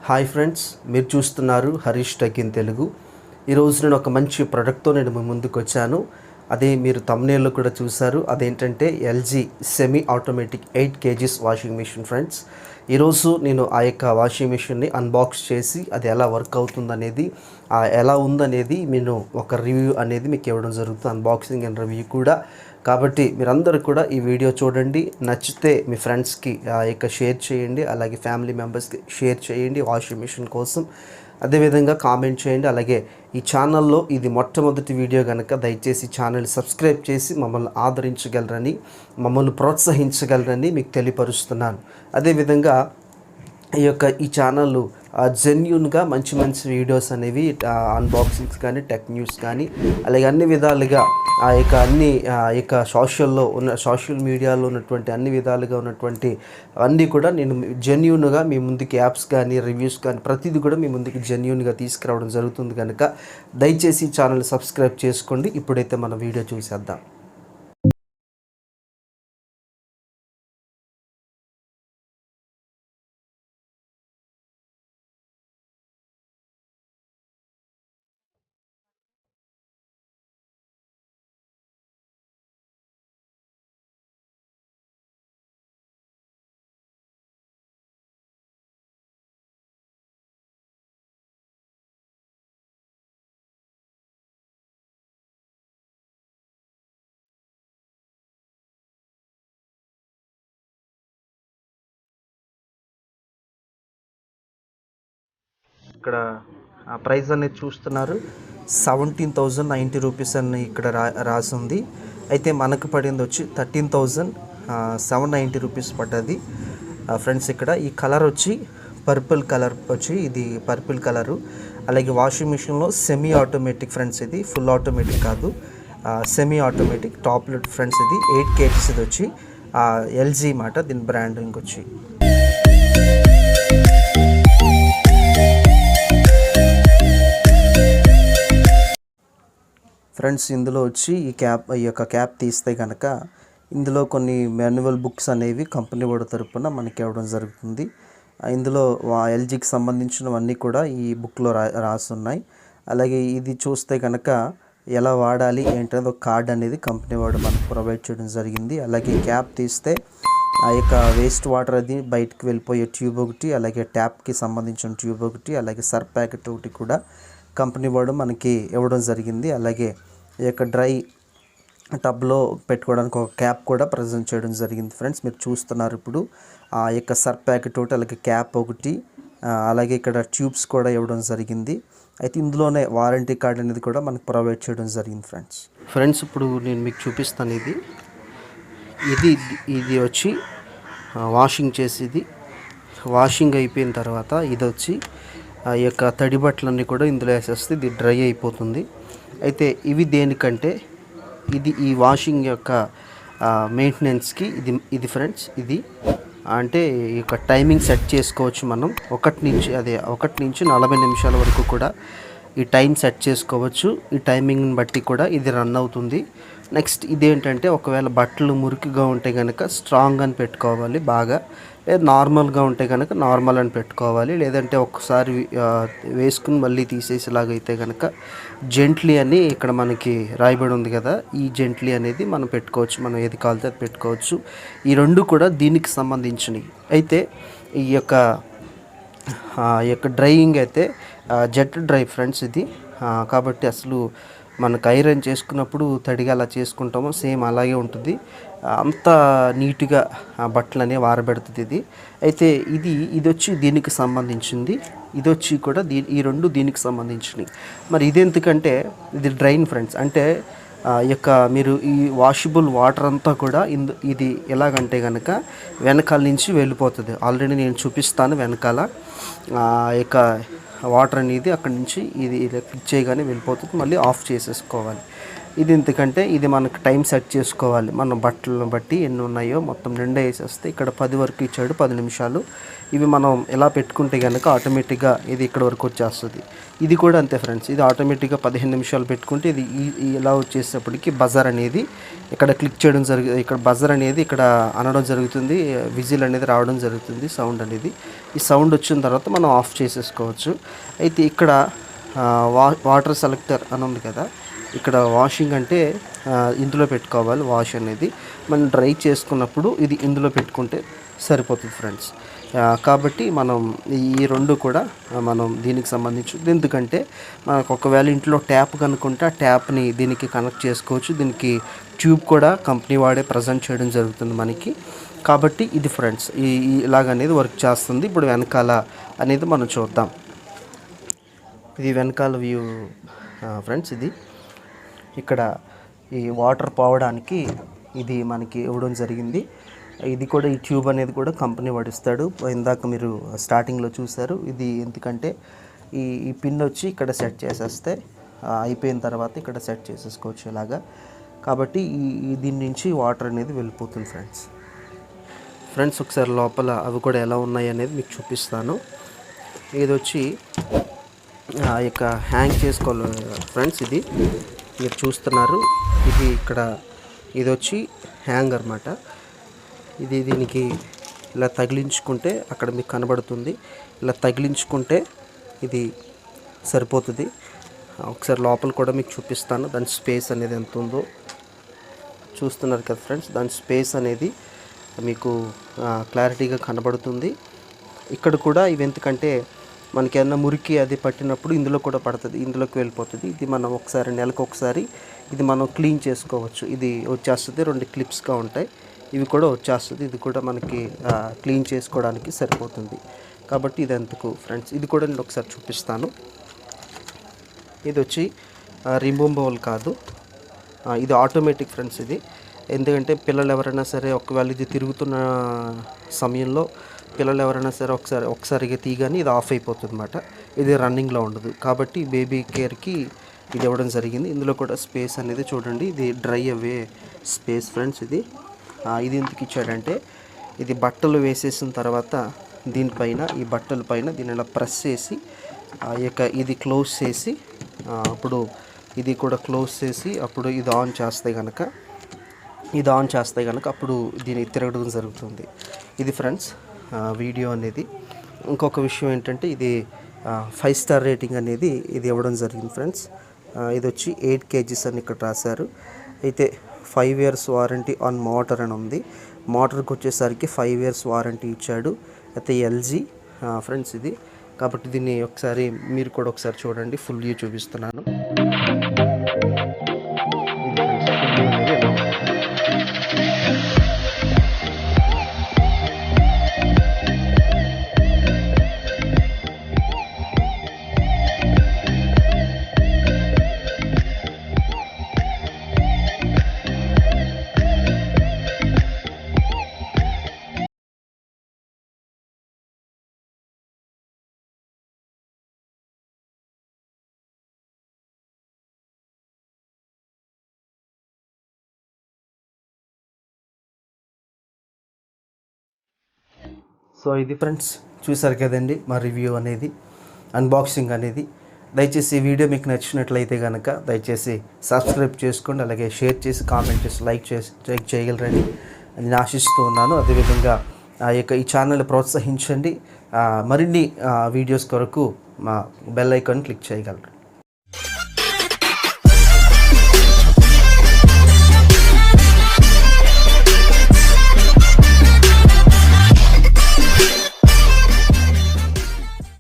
Hi friends, మీరు చూస్తున్నారు Harish tech in Telugu. ఈరోజు నేను ఒక మంచి ప్రోడక్ట్తో నేను మీ ముందుకు వచ్చాను. అదే మీరు thumbnail లో కూడా చూసారు. అదేంటంటే LG semi automatic 8 kgs washing machine friends. ఈరోజు నేను ఆ యొక్క వాషింగ్ మిషన్ని అన్బాక్స్ చేసి అది ఎలా వర్క్ అవుతుందనేది, ఎలా ఉందనేది నేను ఒక రివ్యూ అనేది మీకు ఇవ్వడం జరుగుతుంది, అన్బాక్సింగ్ అండ్ రివ్యూ కూడా. కాబట్టి మీరందరూ కూడా ఈ వీడియో చూడండి, నచ్చితే మీ ఫ్రెండ్స్కి షేర్ చేయండి, అలాగే ఫ్యామిలీ మెంబర్స్కి షేర్ చేయండి వాషింగ్ మిషన్ కోసం. అదేవిధంగా కామెంట్ చేయండి. అలాగే ఈ ఛానల్లో ఇది మొట్టమొదటి వీడియో కనుక దయచేసి ఛానల్ సబ్స్క్రైబ్ చేసి మమ్మల్ని ఆదరించగలరని, మమ్మల్ని ప్రోత్సహించగలరని మీకు తెలియపరుస్తున్నాను. అదేవిధంగా ఈ ఛానల్ జెన్యూన్గా మంచి మంచి వీడియోస్ అనేవి, అన్బాక్సింగ్స్ కానీ, టెక్ న్యూస్ కానీ, అలాగే అన్ని విధాలుగా సోషల్ మీడియాలో ఉన్నటువంటి అన్ని విధాలుగా ఉన్నటువంటి అన్నీ కూడా నేను జెన్యూన్గా మీ ముందుకి యాప్స్ కానీ, రివ్యూస్ కానీ ప్రతిదీ కూడా మీ ముందుకి జెన్యూన్గా తీసుకురావడం జరుగుతుంది కనుక దయచేసి ఛానల్ సబ్స్క్రైబ్ చేసుకోండి. ఇప్పుడైతే మన వీడియో చూసేద్దాం. ఇక్కడ ప్రైస్ అనేది చూస్తున్నారు, 17,090 రూపీస్ అని ఇక్కడ రాసి ఉంది. అయితే మనకు పడింది వచ్చి 13,790 రూపీస్ పడ్డది ఫ్రెండ్స్. ఇక్కడ ఈ కలర్ వచ్చి పర్పుల్ కలర్ వచ్చి, ఇది పర్పుల్ కలరు. అలాగే వాషింగ్ మిషన్లో సెమీ ఆటోమేటిక్ ఫ్రెండ్స్, ఇది ఫుల్ ఆటోమేటిక్ కాదు, semi automatic top load friends. ఇది 8 kgs ఇది వచ్చి ఎల్జీ మాట, దీని బ్రాండింగ్ వచ్చి. ఫ్రెండ్స్ ఇందులో వచ్చి ఈ యొక్క క్యాప్ తీస్తే కనుక ఇందులో కొన్ని మాన్యువల్ బుక్స్ అనేవి కంపెనీ వాడి తరపున మనకి ఇవ్వడం జరుగుతుంది. ఇందులో ఎల్జీకి సంబంధించినవన్నీ కూడా ఈ బుక్లో రాసి ఉన్నాయి. అలాగే ఇది చూస్తే కనుక ఎలా వాడాలి ఏంటనేది ఒక కార్డ్ అనేది కంపెనీ వాడు మనకు ప్రొవైడ్ చేయడం జరిగింది. అలాగే క్యాప్ తీస్తే ఆ యొక్క వేస్ట్ వాటర్ అది బయటకు వెళ్ళిపోయే ట్యూబ్ ఒకటి, అలాగే ట్యాప్కి సంబంధించిన ట్యూబ్ ఒకటి, అలాగే సర్ఫ్ ప్యాకెట్ ఒకటి కూడా కంపెనీ వాడు మనకి ఇవ్వడం జరిగింది. అలాగే ఈ యొక్క డ్రై టబ్లో పెట్టుకోవడానికి ఒక క్యాప్ కూడా ప్రజెంట్ చేయడం జరిగింది ఫ్రెండ్స్. మీరు చూస్తున్నారు ఇప్పుడు ఆ యొక్క సర్ఫ్ ప్యాకెట్ ఒకటి, అలాగే క్యాప్ ఒకటి, అలాగే ఇక్కడ ట్యూబ్స్ కూడా ఇవ్వడం జరిగింది. అయితే ఇందులోనే వారంటీ కార్డ్ అనేది కూడా మనకు ప్రొవైడ్ చేయడం జరిగింది ఫ్రెండ్స్. ఇప్పుడు నేను మీకు చూపిస్తాను. ఇది వచ్చి వాషింగ్ చేసేది. వాషింగ్ అయిపోయిన తర్వాత ఇది వచ్చి ఆ యొక్క తడి బట్టలన్నీ కూడా ఇందులో వేసేస్తే ఇది డ్రై అయిపోతుంది. అయితే ఇవి దేనికంటే ఈ వాషింగ్ యొక్క మెయింటెనెన్స్కి ఇది ఫ్రెండ్స్. ఇది అంటే ఈ యొక్క టైమింగ్ సెట్ చేసుకోవచ్చు మనం. 1 నుంచి 40 నిమిషాల వరకు కూడా ఈ టైం సెట్ చేసుకోవచ్చు. ఈ టైమింగ్ని బట్టి కూడా ఇది రన్ అవుతుంది. నెక్స్ట్ ఇదేంటంటే ఒకవేళ బట్టలు మురికిగా ఉంటే కనుక స్ట్రాంగ్ అని పెట్టుకోవాలి బాగా, లేదా నార్మల్గా ఉంటే కనుక నార్మల్ అని పెట్టుకోవాలి. లేదంటే ఒక్కసారి వేసుకుని మళ్ళీ తీసేసేలాగైతే కనుక జెంట్లీ అని ఇక్కడ మనకి రాయబడి ఉంది కదా, ఈ జెంట్లీ అనేది మనం పెట్టుకోవచ్చు. మనం ఏది కావాలితే అది పెట్టుకోవచ్చు. ఈ రెండు కూడా దీనికి సంబంధించినవి. అయితే ఈ యొక్క డ్రైయింగ్ అయితే జెట్ డ్రై ఫ్రెండ్స్ ఇది. కాబట్టి అసలు మనకు ఐరన్ చేసుకున్నప్పుడు తడిగా అలా చేసుకుంటామో సేమ్ అలాగే ఉంటుంది. అంత నీట్గా బట్టలు అనేవి ఆరబెడుతుంది ఇది. అయితే ఇది వచ్చి దీనికి సంబంధించింది, ఇది వచ్చి కూడా ఈ రెండు దీనికి సంబంధించినవి. మరి ఇది ఎందుకంటే ఇది డ్రైన్ ఫ్రెండ్స్. అంటే మీరు ఈ వాషబుల్ వాటర్ అంతా కూడా ఇది ఎలాగంటే కనుక వెనకాల నుంచి వెళ్ళిపోతుంది. ఆల్రెడీ నేను చూపిస్తాను. వెనకాల వాటర్ అనేది అక్కడి నుంచి ఇది క్లిక్ చేయగానే వెళ్ళిపోతుంది. మళ్ళీ ఆఫ్ చేసేసుకోవాలి. ఇది ఎందుకంటే ఇది మనకు టైం సెట్ చేసుకోవాలి. మన బట్టలను బట్టి ఎన్ని ఉన్నాయో మొత్తం నిండా వేసేస్తే ఇక్కడ 10 వరకు ఇచ్చాడు, 10 నిమిషాలు. ఇవి మనం ఎలా పెట్టుకుంటే కనుక ఆటోమేటిక్గా ఇది ఇక్కడ వరకు వచ్చేస్తుంది. ఇది కూడా అంతే ఫ్రెండ్స్, ఇది ఆటోమేటిక్గా 15 నిమిషాలు పెట్టుకుంటే ఇది ఇలా వచ్చేసేపటికి బజర్ అనేది ఇక్కడ క్లిక్ చేయడం జరుగుతుంది. ఇక్కడ బజర్ అనేది ఇక్కడ అనడం జరుగుతుంది, విజిల్ అనేది రావడం జరుగుతుంది, సౌండ్ అనేది. ఈ సౌండ్ వచ్చిన తర్వాత మనం ఆఫ్ చేసేసుకోవచ్చు. అయితే ఇక్కడ వాటర్ సెలెక్టర్ అని ఉంది కదా, ఇక్కడ వాషింగ్ అంటే ఇందులో పెట్టుకోవాలి. వాష్ అనేది మనం డ్రై చేసుకున్నప్పుడు ఇది ఇందులో పెట్టుకుంటే సరిపోతుంది ఫ్రెండ్స్. కాబట్టి మనం ఈ రెండు కూడా మనం దీనికి సంబంధించి, ఎందుకంటే మనకు ఒకవేళ ఇంట్లో ట్యాప్ కనుక్కుంటే ఆ ట్యాప్ని దీనికి కనెక్ట్ చేసుకోవచ్చు. దీనికి ట్యూబ్ కూడా కంపెనీ వాడే ప్రజెంట్ చేయడం జరుగుతుంది మనకి. కాబట్టి ఇది ఫ్రెండ్స్ ఇలాగనేది వర్క్ చేస్తుంది. ఇప్పుడు వెనకాల అనేది మనం చూద్దాం. ఇది వెనకాల వ్యూ ఫ్రెండ్స్. ఇది ఇక్కడ ఈ వాటర్ పోవడానికి ఇది మనకి ఇవ్వడం జరిగింది. ఇది కూడా ఈ ట్యూబ్ అనేది కూడా కంపెనీ వాడిస్తాడు. ఇందాక మీరు స్టార్టింగ్లో చూసారు. ఇది ఎందుకంటే ఈ పిన్ వచ్చి ఇక్కడ సెట్ చేసేస్తే అయిపోయిన తర్వాత ఇక్కడ సెట్ చేసేసుకోవచ్చు ఇలాగా. కాబట్టి దీని నుంచి వాటర్ అనేది వెళ్ళిపోతుంది ఫ్రెండ్స్. ఒకసారి లోపల అవి కూడా ఎలా ఉన్నాయి అనేది మీకు చూపిస్తాను. ఇది వచ్చి ఇక హ్యాంగ్ చేసుకోవాలి ఫ్రెండ్స్. ఇది మీరు చూస్తున్నారు, ఇది ఇక్కడ ఇది వచ్చి హ్యాంగర్ అన్నమాట. ఇది దీనికి ఇలా తగిలించుకుంటే అక్కడ మీకు కనబడుతుంది. ఇలా తగిలించుకుంటే ఇది సరిపోతుంది. ఒకసారి లోపల కూడా మీకు చూపిస్తాను. దాని స్పేస్ అనేది ఎంత ఉందో చూస్తున్నారు కదా ఫ్రెండ్స్. దాని స్పేస్ అనేది మీకు క్లారిటీగా కనబడుతుంది. ఇక్కడ కూడా ఇవి ఎందుకంటే మనకి ఏమన్నా మురికి అది పట్టినప్పుడు ఇందులో కూడా పడుతుంది, ఇందులోకి వెళ్ళిపోతుంది. ఇది మనం ఒకసారి నెలకు ఒకసారి ఇది మనం క్లీన్ చేసుకోవచ్చు. ఇది వచ్చేస్తుంది, 2 క్లిప్స్గా ఉంటాయి, ఇవి కూడా వచ్చేస్తుంది. ఇది కూడా మనకి క్లీన్ చేసుకోవడానికి సరిపోతుంది. కాబట్టి ఇది ఎందుకు ఫ్రెండ్స్. ఇది కూడా నేను ఒకసారి చూపిస్తాను. ఇది వచ్చి రిమూవబుల్ కాదు, ఇది ఆటోమేటిక్ ఫ్రెండ్స్. ఇది ఎందుకంటే పిల్లలు ఎవరైనా సరే ఒకవేళ ఇది తిరుగుతున్న సమయంలో పిల్లలు ఎవరైనా సరే ఒకసారిగా తీయగానే ఇది ఆఫ్ అయిపోతుంది అన్నమాట. ఇది రన్నింగ్లో ఉండదు. కాబట్టి బేబీ కేర్కి ఇది ఇవ్వడం జరిగింది. ఇందులో కూడా స్పేస్ అనేది చూడండి, ఇది డ్రై అవే స్పేస్ ఫ్రెండ్స్. ఇది ఎందుకు ఇచ్చాడంటే ఇది బట్టలు వేసేసిన తర్వాత దీనిపైన ఈ బట్టల పైన దీన్ని ఇలా ప్రెస్ చేసి ఇది క్లోజ్ చేసి అప్పుడు ఇది కూడా క్లోజ్ చేసి అప్పుడు ఇది ఆన్ చేస్తే కనుక అప్పుడు దీన్ని తిరగడం జరుగుతుంది. ఇది ఫ్రెండ్స్ వీడియో అనేది. ఇంకొక విషయం ఏంటంటే ఇది 5 స్టార్ రేటింగ్ అనేది ఇది ఇవ్వడం జరిగింది ఫ్రెండ్స్. ఇది వచ్చి 8 kgs అని ఇక్కడ రాశారు. అయితే 5 years వారంటీ ఆన్ మోటార్ అని ఉంది. మోటార్కి వచ్చేసరికి 5 years వారంటీ ఇచ్చాడు. అయితే ఎల్జీ ఫ్రెండ్స్ ఇది. కాబట్టి దీన్ని ఒకసారి మీరు కూడా ఒకసారి చూడండి, ఫుల్ వ్యూ చూపిస్తున్నాను. సో ఇది ఫ్రెండ్స్ చూసారు కదండి మా రివ్యూ అనేది, అన్బాక్సింగ్ అనేది. దయచేసి ఈ వీడియో మీకు నచ్చినట్లయితే కనుక దయచేసి సబ్స్క్రైబ్ చేసుకోండి, అలాగే షేర్ చేసి కామెంట్ చేసి లైక్ చేయగలరని నేను ఆశిస్తూ ఉన్నాను. అదేవిధంగా ఈ ఛానల్ ప్రోత్సహించండి. మరిన్ని వీడియోస్ కొరకు మా బెల్ ఐకాన్ క్లిక్ చేయగలరు.